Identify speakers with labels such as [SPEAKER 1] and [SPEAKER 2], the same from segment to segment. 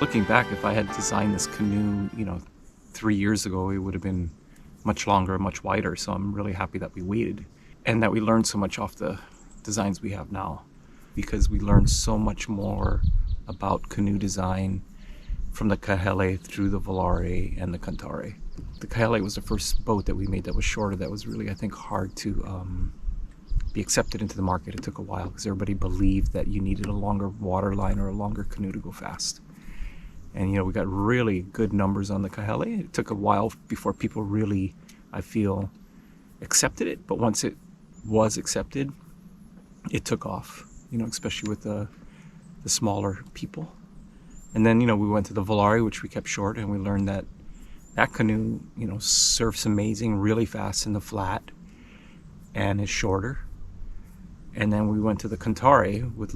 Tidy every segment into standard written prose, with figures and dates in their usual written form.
[SPEAKER 1] Looking back, if I had designed this canoe, 3 years ago, it would have been much longer, much wider. So I'm really happy that we waited and that we learned so much off the designs we have now, because we learned so much more about canoe design from the Kahele through the Ballare and the Cantare. The Kahele was the first boat that we made that was shorter, that was really, I think, hard to be accepted into the market. It took a while because everybody believed that you needed a longer water line or a longer canoe to go fast. And we got really good numbers on the Kahele. It took a while before people really, I feel, accepted it. But once it was accepted, it took off, especially with the smaller people. And then, we went to the Ballare, which we kept short, and we learned that canoe, surfs amazing, really fast in the flat, and is shorter. And then we went to the Cantare with,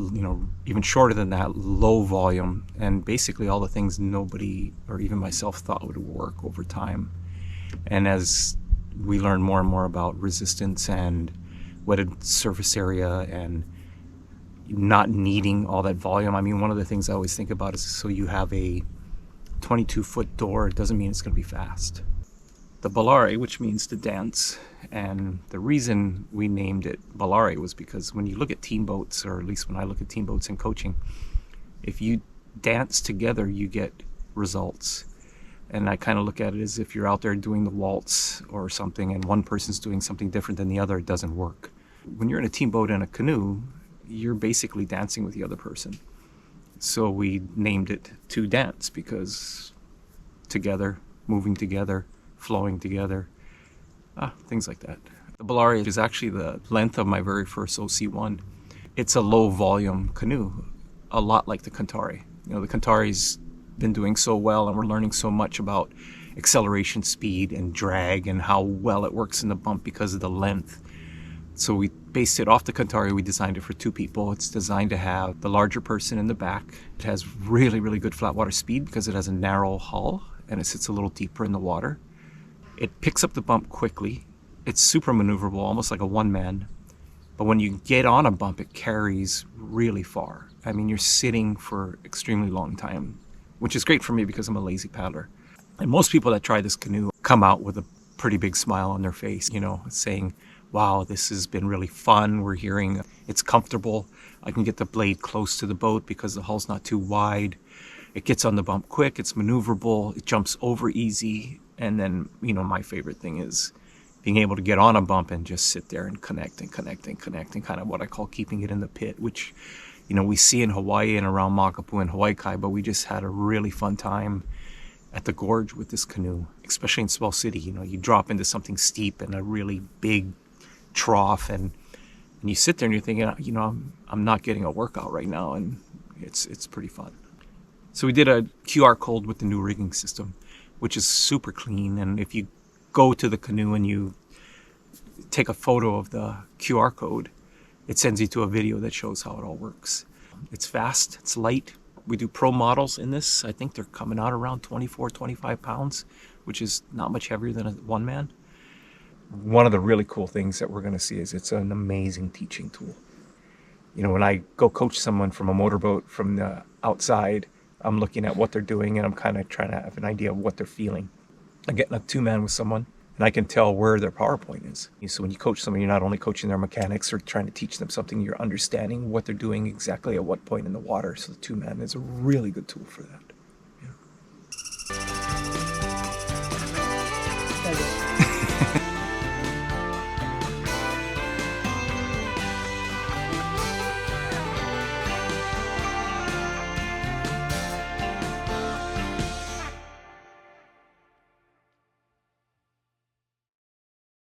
[SPEAKER 1] even shorter than that, low volume, and basically all the things nobody, or even myself, thought would work over time. And as we learned more and more about resistance and wetted surface area and not needing all that volume. I mean, one of the things I always think about is, so you have a 22-foot door, it doesn't mean it's going to be fast. The Ballare, which means to dance, and the reason we named it Ballare was because when you look at team boats, or at least when I look at team boats in coaching, if you dance together, you get results. And I kind of look at it as if you're out there doing the waltz or something, and one person's doing something different than the other, it doesn't work. When you're in a team boat and a canoe, you're basically dancing with the other person. So we named it To Dance, because together, moving together, flowing together, things like that. The Ballare is actually the length of my very first OC1. It's a low volume canoe, a lot like the Cantare. The Cantare's been doing so well, and we're learning so much about acceleration, speed, and drag, and how well it works in the bump because of the length. So we based it off the Cantare. We designed it for two people. It's designed to have the larger person in the back. It has really, really good flat water speed because it has a narrow hull and it sits a little deeper in the water. It picks up the bump quickly. It's super maneuverable, almost like a one-man. But when you get on a bump, it carries really far. I mean, you're sitting for extremely long time, which is great for me because I'm a lazy paddler. And most people that try this canoe come out with a pretty big smile on their face, saying, wow, this has been really fun. We're hearing it's comfortable. I can get the blade close to the boat because the hull's not too wide. It gets on the bump quick. It's maneuverable. It jumps over easy. And then, my favorite thing is being able to get on a bump and just sit there and connect and kind of what I call keeping it in the pit, which, we see in Hawaii and around Maika'i and Maika'i, but we just had a really fun time at the gorge with this canoe, especially in Swell City. You drop into something steep and a really big trough, and you sit there and you're thinking, I'm not getting a workout right now, and it's pretty fun. So we did a QR code with the new rigging system, which is super clean, and if you go to the canoe and you take a photo of the QR code, it sends you to a video that shows how it all works. It's fast, it's light. We do pro models in this. I think they're coming out around 24, 25 pounds, which is not much heavier than a one-man. One of the really cool things that we're going to see is it's an amazing teaching tool. When I go coach someone from a motorboat from the outside, I'm looking at what they're doing and I'm kind of trying to have an idea of what they're feeling. I get in a two-man with someone and I can tell where their power point is. So when you coach someone, you're not only coaching their mechanics or trying to teach them something, you're understanding what they're doing exactly at what point in the water. So the two-man is a really good tool for that.